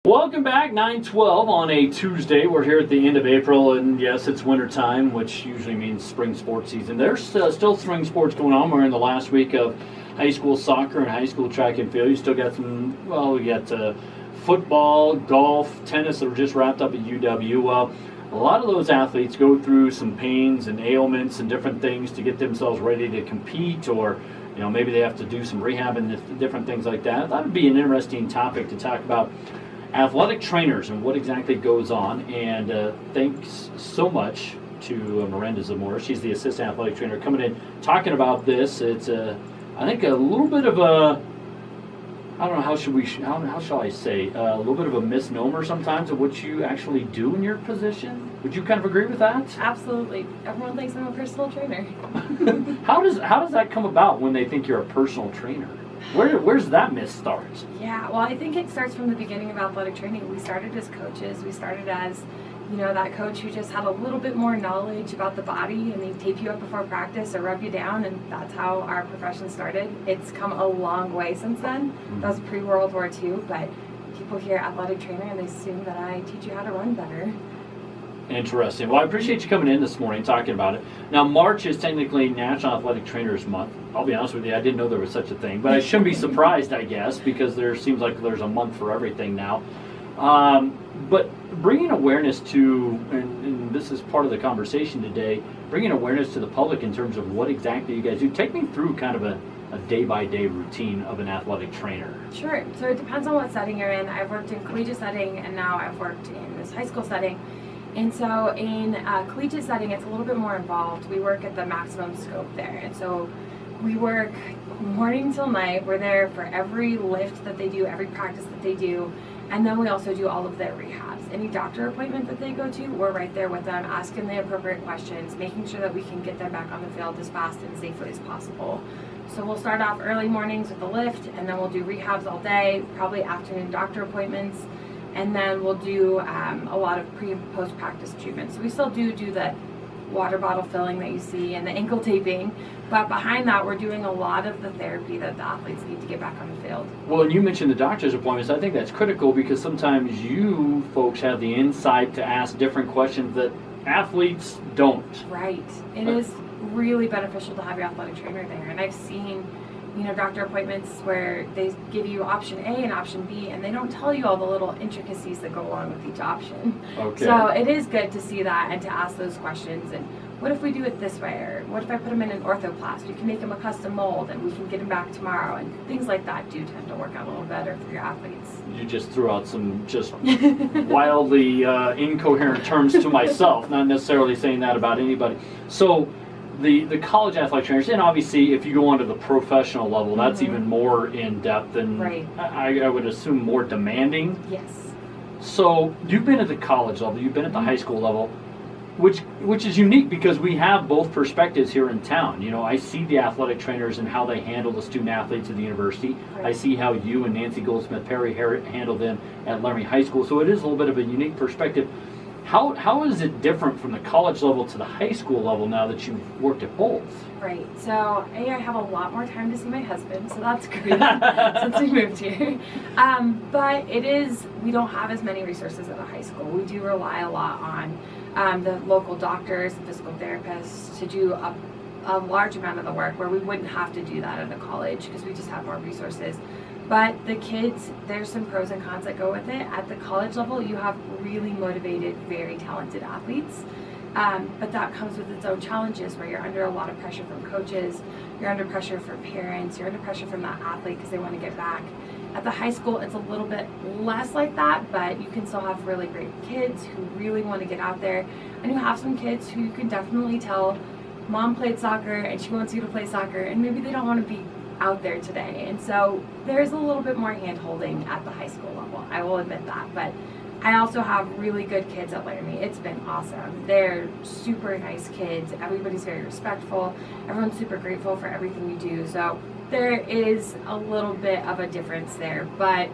Welcome back, 9/12 on a Tuesday. We're here at the end of April, and yes, it's winter time, which usually means spring sports season. There's still spring sports going on. We're in the last week of high school soccer and high school track and field. You still got some, we got football, golf, tennis that were just wrapped up at UW. Well, a lot of those athletes go through some pains and ailments and different things to get themselves ready to compete, or maybe they have to do some rehab and different things like that. That would be an interesting topic to talk about. Athletic trainers and what exactly goes on, and thanks so much to Miranda Zamora. She's the assistant athletic trainer coming in talking about this. It's I think a little bit of a, I don't know, how shall I say, a little bit of a misnomer sometimes of what you actually do in your position. Would you kind of agree with that? Absolutely. Everyone thinks I'm a personal trainer. How does that come about when they think you're a personal trainer? Where's that myth start? Yeah, well, I think it starts from the beginning of athletic training. We started as coaches. We started as, that coach who just had a little bit more knowledge about the body, and they'd tape you up before practice or rub you down, and that's how our profession started. It's come a long way since then. That was pre-World War II, but people hear athletic trainer and they assume that I teach you how to run better. Interesting. Well, I appreciate you coming in this morning talking about it. Now, March is technically National Athletic Trainers Month. I'll be honest with you, I didn't know there was such a thing, but I shouldn't be surprised, I guess, because there seems like there's a month for everything now. But bringing awareness to, and this is part of the conversation today, bringing awareness to the public in terms of what exactly you guys do. Take me through kind of a day-by-day routine of an athletic trainer. Sure. So it depends on what setting you're in. I've worked in collegiate setting, and now I've worked in this high school setting. And so in a collegiate setting, it's a little bit more involved. We work at the maximum scope there. And so we work morning till night. We're there for every lift that they do, every practice that they do. And then we also do all of their rehabs. Any doctor appointment that they go to, we're right there with them, asking the appropriate questions, making sure that we can get them back on the field as fast and safely as possible. So we'll start off early mornings with the lift, and then we'll do rehabs all day, probably afternoon doctor appointments. And then we'll do a lot of pre and post practice treatment. So we still do the water bottle filling that you see and the ankle taping, but behind that we're doing a lot of the therapy that the athletes need to get back on the field. Well, and you mentioned the doctor's appointments. I think that's critical because sometimes you folks have the insight to ask different questions that athletes don't. Right. It is really beneficial to have your athletic trainer there, and I've seen doctor appointments where they give you option A and option B, and they don't tell you all the little intricacies that go along with each option. Okay. So it is good to see that and to ask those questions. And what if we do it this way? Or what if I put them in an orthoplast? We can make them a custom mold, and we can get them back tomorrow. And things like that do tend to work out a little better for your athletes. You just threw out some just wildly incoherent terms to myself, not necessarily saying that about anybody. So the college athletic trainers, and obviously if you go on to the professional level, that's even more in-depth and right. I would assume more demanding. Yes. So you've been at the college level, you've been at the high school level, which is unique because we have both perspectives here in town. I see the athletic trainers and how they handle the student athletes at the university. Right. I see how you and Nancy Goldsmith-Perry handle them at Laramie High School. So it is a little bit of a unique perspective. How is it different from the college level to the high school level now that you've worked at both? Right. So, I have a lot more time to see my husband, so that's great since we moved here. But we don't have as many resources at the high school. We do rely a lot on the local doctors and physical therapists to do a large amount of the work where we wouldn't have to do that at a college because we just have more resources. But the kids, there's some pros and cons that go with it. At the college level, you have really motivated, very talented athletes. But that comes with its own challenges where you're under a lot of pressure from coaches, you're under pressure from parents, you're under pressure from that athlete because they want to get back. At the high school, it's a little bit less like that, but you can still have really great kids who really want to get out there. And you have some kids who you can definitely tell, mom played soccer and she wants you to play soccer, and maybe they don't want to be out there today. And so there's a little bit more hand-holding at the high school level, I will admit that. But I also have really good kids at Laramie. It's been awesome. They're super nice kids. Everybody's very respectful. Everyone's super grateful for everything you do. So there is a little bit of a difference there, but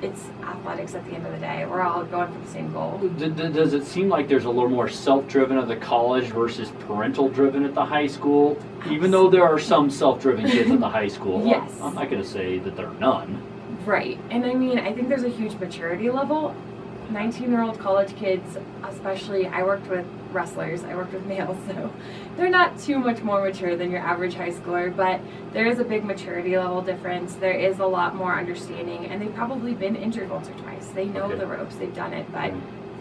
it's athletics at the end of the day. We're all going for the same goal. Does it seem like there's a little more self-driven at the college versus parental-driven at the high school? Even though there are some self-driven kids at the high school. Yes. I'm not going to say that there are none. Right. And I mean, I think there's a huge maturity level. 19-year-old college kids, especially, I worked with wrestlers, I worked with males, so they're not too much more mature than your average high schooler, but there is a big maturity level difference. There is a lot more understanding, and they've probably been injured once or twice. They know the ropes, they've done it, but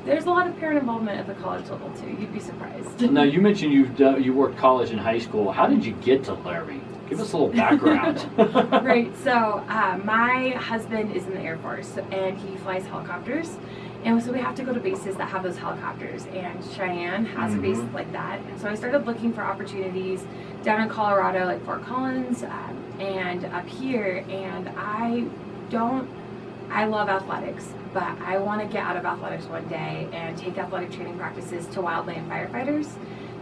there's a lot of parent involvement at the college level too. You'd be surprised. Now, you mentioned you worked college and high school. How did you get to Laramie? Give us a little background. Right, so my husband is in the Air Force, and he flies helicopters. And so we have to go to bases that have those helicopters, and Cheyenne has a base like that. And so I started looking for opportunities down in Colorado, like Fort Collins, and up here. And I love athletics, but I want to get out of athletics one day and take athletic training practices to wildland firefighters.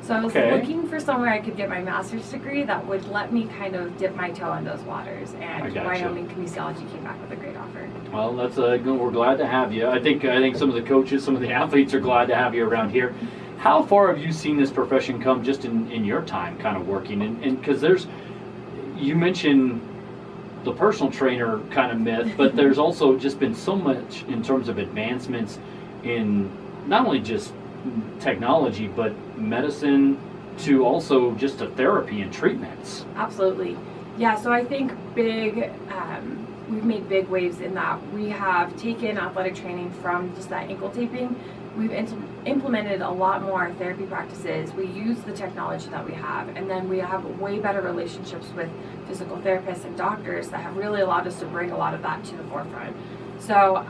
So I was looking for somewhere I could get my master's degree that would let me kind of dip my toe in those waters. And Wyoming Kinesiology came back with a great offer. Well, that's good. We're glad to have you. I think some of the coaches, some of the athletes are glad to have you around here. How far have you seen this profession come just in your time kind of working? And because you mentioned the personal trainer kind of myth, but there's also just been so much in terms of advancements in not only just technology, but medicine to also just to therapy and treatments. Absolutely. Yeah, so I think we've made big waves in that we have taken athletic training from just that ankle taping. We've implemented a lot more therapy practices. We use the technology that we have, and then we have way better relationships with physical therapists and doctors that have really allowed us to bring a lot of that to the forefront. So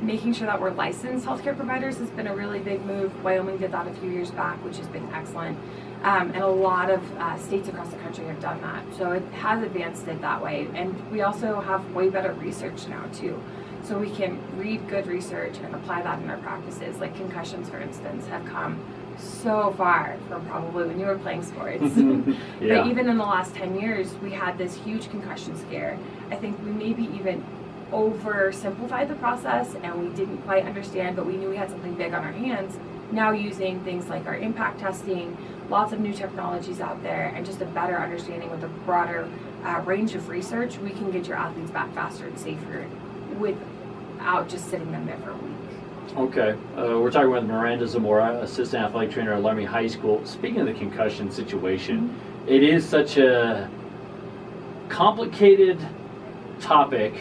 making sure that we're licensed healthcare providers has been a really big move. Wyoming did that a few years back, which has been excellent. And a lot of states across the country have done that. So it has advanced it that way. And we also have way better research now too. So we can read good research and apply that in our practices. Like concussions, for instance, have come so far from probably when you were playing sports. But even in the last 10 years, we had this huge concussion scare. I think we maybe even oversimplified the process, and we didn't quite understand, but we knew we had something big on our hands. Now using things like our impact testing, lots of new technologies out there, and just a better understanding with a broader range of research, we can get your athletes back faster and safer without just sitting them there for a week. Okay, we're talking with Miranda Zamora, assistant athletic trainer at Laramie High School. Speaking of the concussion situation, it is such a complicated topic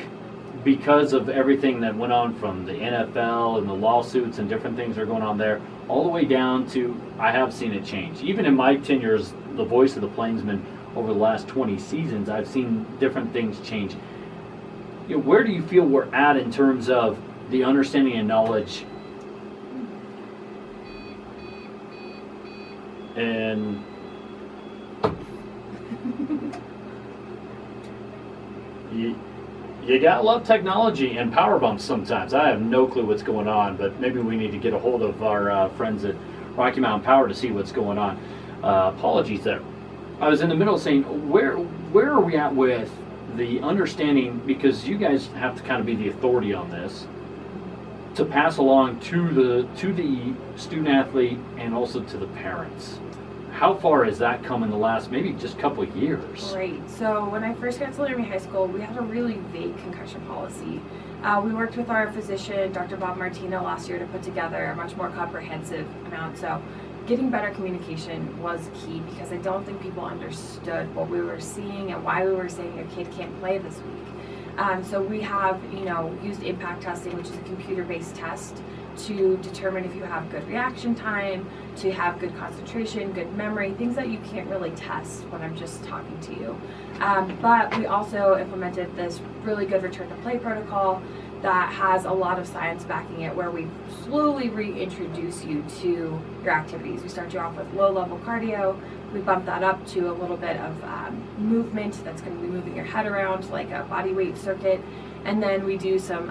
because of everything that went on from the NFL and the lawsuits and different things that are going on there, all the way down to, I have seen it change. Even in my tenure as the voice of the Plainsman over the last 20 seasons, I've seen different things change. Where do you feel we're at in terms of the understanding and knowledge and you gotta love technology and power bumps sometimes. I have no clue what's going on, but maybe we need to get a hold of our friends at Rocky Mountain Power to see what's going on. Apologies there. I was in the middle of saying, where are we at with the understanding, because you guys have to kind of be the authority on this, to pass along to the student athlete and also to the parents. How far has that come in the last maybe just couple of years? Right. So when I first got to Laramie High School, we had a really vague concussion policy. We worked with our physician, Dr. Bob Martino, last year to put together a much more comprehensive amount. So getting better communication was key, because I don't think people understood what we were seeing and why we were saying your kid can't play this week. So we have, used impact testing, which is a computer-based test to determine if you have good reaction time, to have good concentration, good memory, things that you can't really test when I'm just talking to you. But we also implemented this really good return to play protocol that has a lot of science backing it, where we slowly reintroduce you to your activities. We start you off with low-level cardio. We bump that up to a little bit of movement that's going to be moving your head around, like a body weight circuit. And then we do some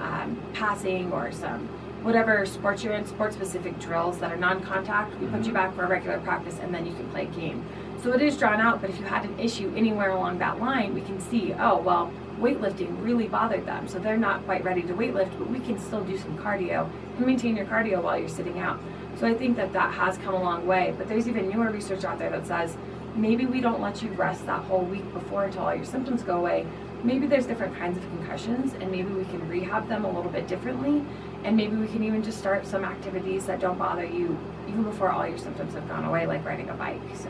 passing or some whatever sports you're in, sport-specific drills that are non-contact. We put you back for a regular practice, and then you can play a game. So it is drawn out, but if you had an issue anywhere along that line, we can see, oh, well, weightlifting really bothered them, so they're not quite ready to weightlift, but we can still do some cardio and maintain your cardio while you're sitting out. So I think that has come a long way, but there's even newer research out there that says maybe we don't let you rest that whole week before until all your symptoms go away. maybe there's different kinds of concussions, and maybe we can rehab them a little bit differently, and maybe we can even just start some activities that don't bother you even before all your symptoms have gone away, like riding a bike. So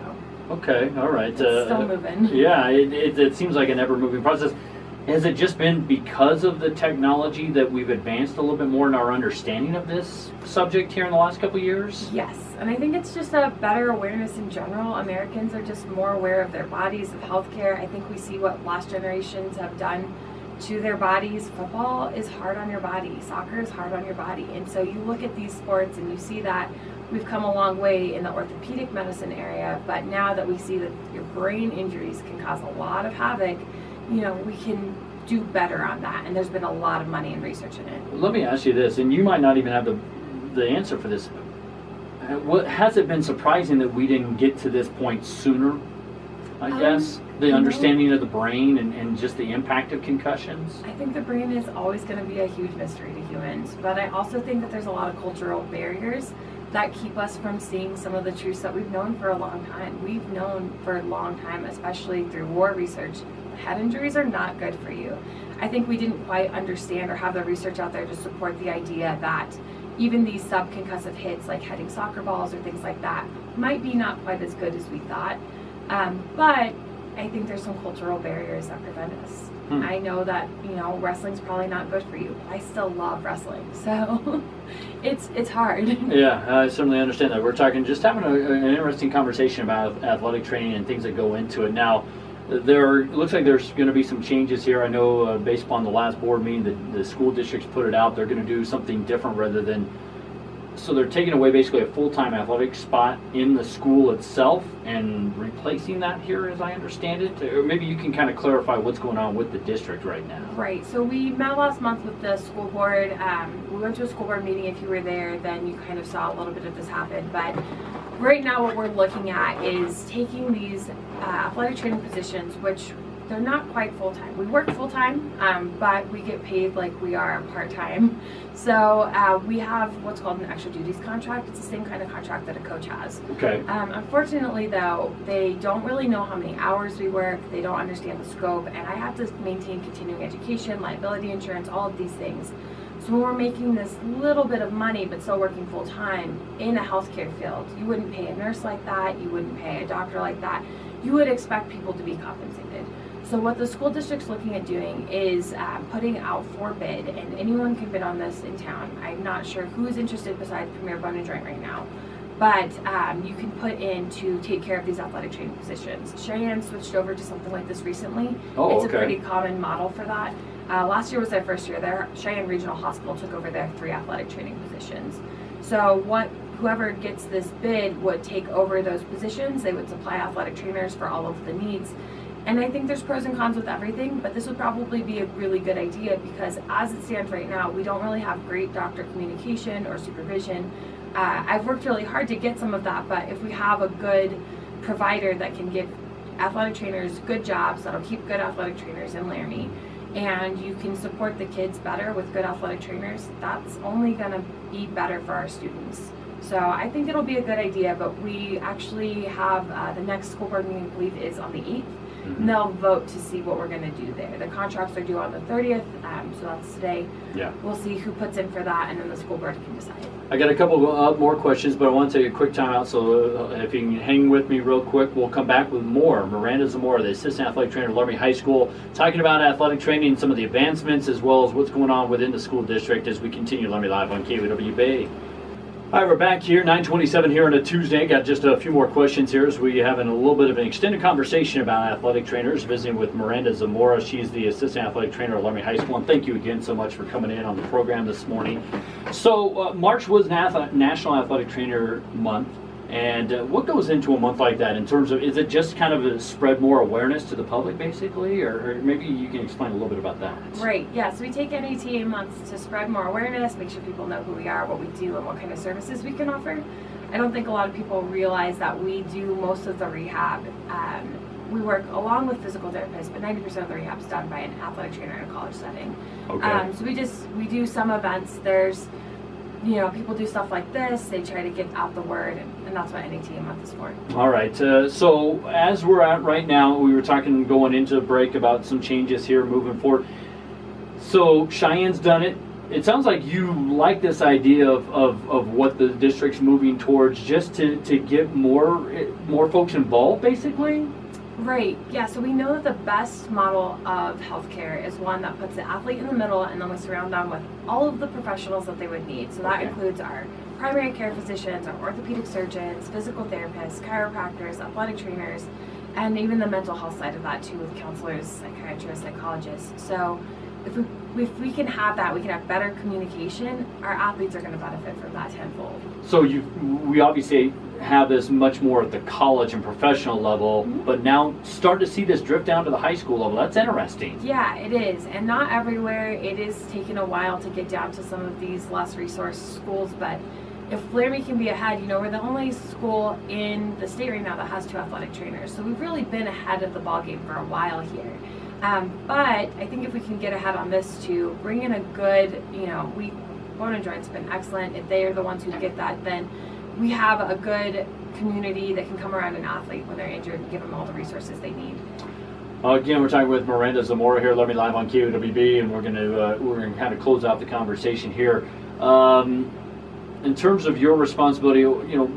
okay, all right. It's still moving. Yeah, it seems like an ever-moving process. Has it just been because of the technology that we've advanced a little bit more in our understanding of this subject here in the last couple of years? Yes, and I think it's just a better awareness in general. Americans are just more aware of their bodies, of healthcare. I think we see what last generations have done to their bodies. Football is hard on your body. Soccer is hard on your body. And so you look at these sports and you see that we've come a long way in the orthopedic medicine area, but now that we see that your brain injuries can cause a lot of havoc, we can do better on that, and there's been a lot of money and research in it. Let me ask you this, and you might not even have the answer for this. Has it been surprising that we didn't get to this point sooner, I guess? The understanding of the brain and just the impact of concussions? I think the brain is always going to be a huge mystery to humans, but I also think that there's a lot of cultural barriers that keep us from seeing some of the truths that we've known for a long time. We've known for a long time, especially through war research, head injuries are not good for you. I think we didn't quite understand or have the research out there to support the idea that even these subconcussive hits, like heading soccer balls or things like that, might be not quite as good as we thought. But I think there's some cultural barriers that prevent us. I know that, wrestling's probably not good for you. I still love wrestling, so it's hard. Yeah, I certainly understand that. We're having an interesting conversation about athletic training and things that go into it. Now, looks like there's going to be some changes here. I know based upon the last board meeting, the school districts put it out. They're going to do something different rather than, so they're taking away basically a full-time athletic spot in the school itself and replacing that here, as I understand it. Or maybe you can kind of clarify what's going on with the district right now. Right, so we met last month with the school board. We went to a school board meeting. If you were there, then you kind of saw a little bit of this happen. But right now what we're looking at is taking these athletic training positions, which they're not quite full-time. We work full-time, but we get paid like we are part-time. So we have what's called an extra duties contract. It's the same kind of contract that a coach has. Okay. Unfortunately, though, they don't really know how many hours we work. They don't understand the scope, and I have to maintain continuing education, liability insurance, all of these things. So when we're making this little bit of money but still working full-time in a healthcare field, you wouldn't pay a nurse like that, you wouldn't pay a doctor like that. You would expect people to be compensated. So what the school district's looking at doing is putting out for bid, and anyone can bid on this in town. I'm not sure who's interested besides Premier Bone and Joint right now, but you can put in to take care of these athletic training positions. Cheyenne switched over to something like this recently. It's a pretty common model for that. Last year was their first year there. Cheyenne Regional Hospital took over their 3 athletic training positions. So whoever gets this bid would take over those positions. They would supply athletic trainers for all of the needs. And I think there's pros and cons with everything, but this would probably be a really good idea because as it stands right now, we don't really have great doctor communication or supervision. I've worked really hard to get some of that, but if we have a good provider that can give athletic trainers good jobs, that'll keep good athletic trainers in Laramie, and you can support the kids better with good athletic trainers, that's only going to be better for our students. So I think it'll be a good idea, but we actually have the next school board meeting, I believe, is on the 8th. And they'll vote to see what we're going to do there. The contracts are due on the 30th, so that's today. Yeah. We'll see who puts in for that, and then the school board can decide. I got a couple more questions, but I want to take a quick time out, so if you can hang with me real quick, we'll come back with more. Miranda Zamora, the assistant athletic trainer at Laramie High School, talking about athletic training and some of the advancements as well as what's going on within the school district as we continue Laramie Live on KOWB. All right, we're back here, 9:27 here on a Tuesday. Got just a few more questions here as we having a little bit of an extended conversation about athletic trainers, visiting with Miranda Zamora. She's the assistant athletic trainer at Laramie High School, and thank you again so much for coming in on the program this morning. So March was National Athletic Trainer Month, and what goes into a month like that in terms of, is it just kind of to spread more awareness to the public basically, or maybe you can explain a little bit about that? Right, yes, we take NATA months to spread more awareness, make sure people know who we are, what we do, and what kind of services we can offer. I don't think a lot of people realize that we do most of the rehab. We work along with physical therapists, but 90% of the rehab is done by an athletic trainer in a college setting. Okay. So we do some events. There's people do stuff like this. They try to get out the word, and that's what NATA month is for. All right. So as we're at right now, we were talking going into a break about some changes here moving forward. So Cheyenne's done it. It sounds like you like this idea of what the district's moving towards, just to get more folks involved, basically? Right. Yeah, so we know that the best model of healthcare is one that puts the athlete in the middle, and then we surround them with all of the professionals that they would need. So that includes our primary care physicians, our orthopedic surgeons, physical therapists, chiropractors, athletic trainers, and even the mental health side of that too, with counselors, psychiatrists, psychologists. So if we can have that, we can have better communication, our athletes are going to benefit from that tenfold. So we obviously have this much more at the college and professional level, but now start to see this drift down to the high school level. That's interesting. Yeah, it is. And not everywhere. It is taking a while to get down to some of these less resource schools, but if Laramie can be ahead, we're the only school in the state right now that has 2 athletic trainers. So we've really been ahead of the ballgame for a while here. But I think if we can get ahead on this too, bring in a good, Bone and Joint's been excellent. If they are the ones who get that, then we have a good community that can come around an athlete when they're injured and give them all the resources they need. Again, we're talking with Miranda Zamora here, Laramie Live on KOWB, and we're going to kind of close out the conversation here. In terms of your responsibility,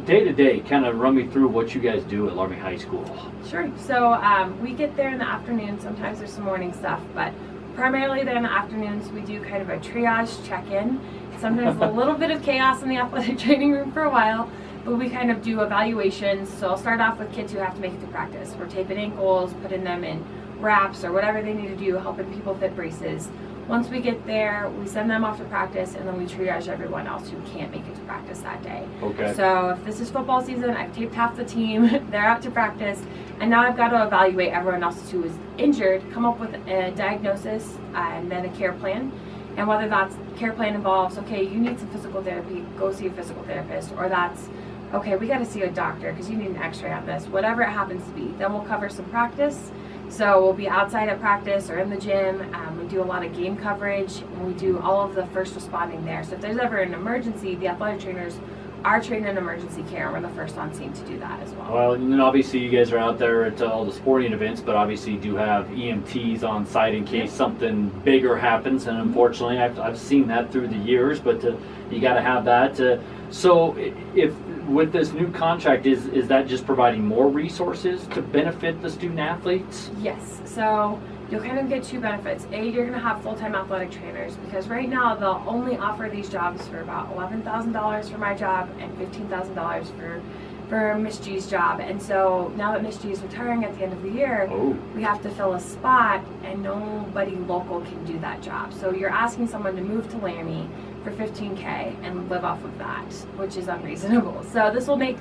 day to day, kind of run me through what you guys do at Laramie High School. Sure. So we get there in the afternoon. Sometimes there's some morning stuff, but primarily there in the afternoons we do kind of a triage check-in. Sometimes a little bit of chaos in the athletic training room for a while, but we kind of do evaluations. So I'll start off with kids who have to make it to practice. We're taping ankles, putting them in wraps or whatever they need to do, helping people fit braces. Once we get there, we send them off to practice, and then we triage everyone else who can't make it to practice that day. Okay. So if this is football season, I've taped half the team, they're out to practice, and now I've got to evaluate everyone else who is injured, come up with a diagnosis, and then a care plan. And whether that care plan involves, okay, you need some physical therapy, go see a physical therapist, or that's, okay, we got to see a doctor because you need an x-ray on this, whatever it happens to be. Then we'll cover some practice. So we'll be outside at practice or in the gym. We do a lot of game coverage, and we do all of the first responding there. So if there's ever an emergency, the athletic trainers are trained in emergency care, and we're the first on scene to do that as well. Well, and then obviously you guys are out there at all the sporting events, but obviously you do have EMTs on site in case something bigger happens, and unfortunately I've seen that through the years, but you got to have that. So if with this new contract, is that just providing more resources to benefit the student athletes? Yes. So you'll kind of get 2 benefits. A, you're going to have full-time athletic trainers, because right now they'll only offer these jobs for about $11,000 for my job and $15,000 for Miss G's job. And so now that Miss G is retiring at the end of the year, we have to fill a spot, and nobody local can do that job. So you're asking someone to move to Laramie for $15K and live off of that, which is unreasonable. So this will make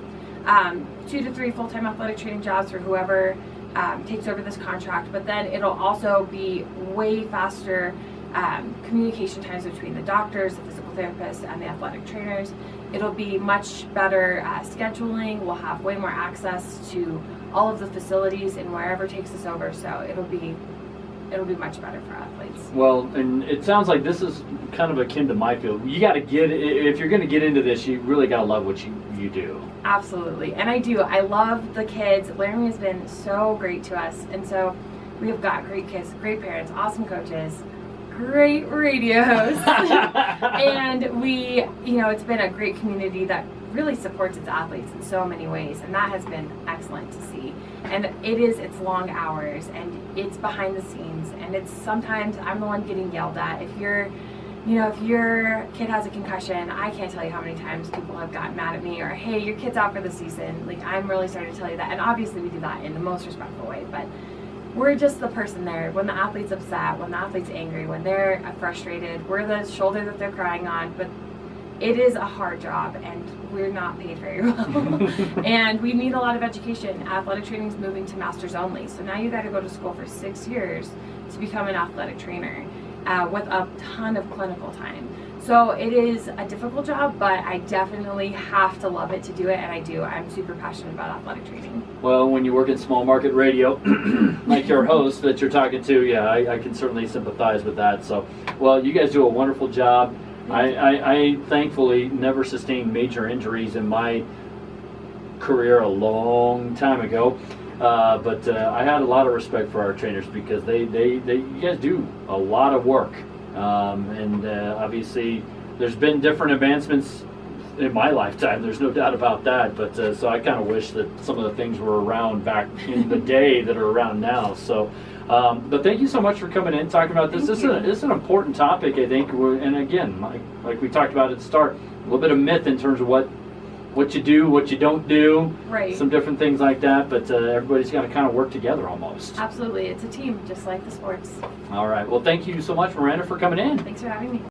2 to 3 full-time athletic training jobs for whoever takes over this contract, but then it'll also be way faster communication times between the doctors, the physical therapists, and the athletic trainers. It'll be much better scheduling. We'll have way more access to all of the facilities and wherever takes us over, so it'll be much better for athletes. Well, and it sounds like this is kind of akin to my field. You got to if you're going to get into this, you really got to love what you do. Absolutely, and I do. I love the kids. Laramie has been so great to us, and so we have got great kids, great parents, awesome coaches, great radios, and it's been a great community that really supports its athletes in so many ways, and that has been excellent to see. And it's long hours, and it's behind the scenes, and it's sometimes I'm the one getting yelled at. If your kid has a concussion, I can't tell you how many times people have gotten mad at me, or hey, your kid's out for the season. Like, I'm really sorry to tell you that, and obviously we do that in the most respectful way, but we're just the person there when the athlete's upset, when the athlete's angry, when they're frustrated. We're the shoulder that they're crying on, but it is a hard job, and we're not paid very well. And we need a lot of education. Athletic training is moving to masters only. So now you got to go to school for 6 years to become an athletic trainer with a ton of clinical time. So it is a difficult job, but I definitely have to love it to do it, and I do. I'm super passionate about athletic training. Well, when you work in small market radio, like your host that you're talking to, yeah, I can certainly sympathize with that. So, well, you guys do a wonderful job. I thankfully never sustained major injuries in my career a long time ago. But I had a lot of respect for our trainers because you guys do a lot of work. And obviously there's been different advancements in my lifetime, there's no doubt about that, but so I kind of wish that some of the things were around back in the day that are around now. So but thank you so much for coming in, talking about this. This is an important topic, I think, and again, like we talked about at the start, a little bit of myth in terms of what you do, what you don't do, right? Some different things like that, but everybody's got to kind of work together almost. Absolutely, it's a team, just like the sports. All right, well, thank you so much, Miranda, for coming in. Thanks for having me.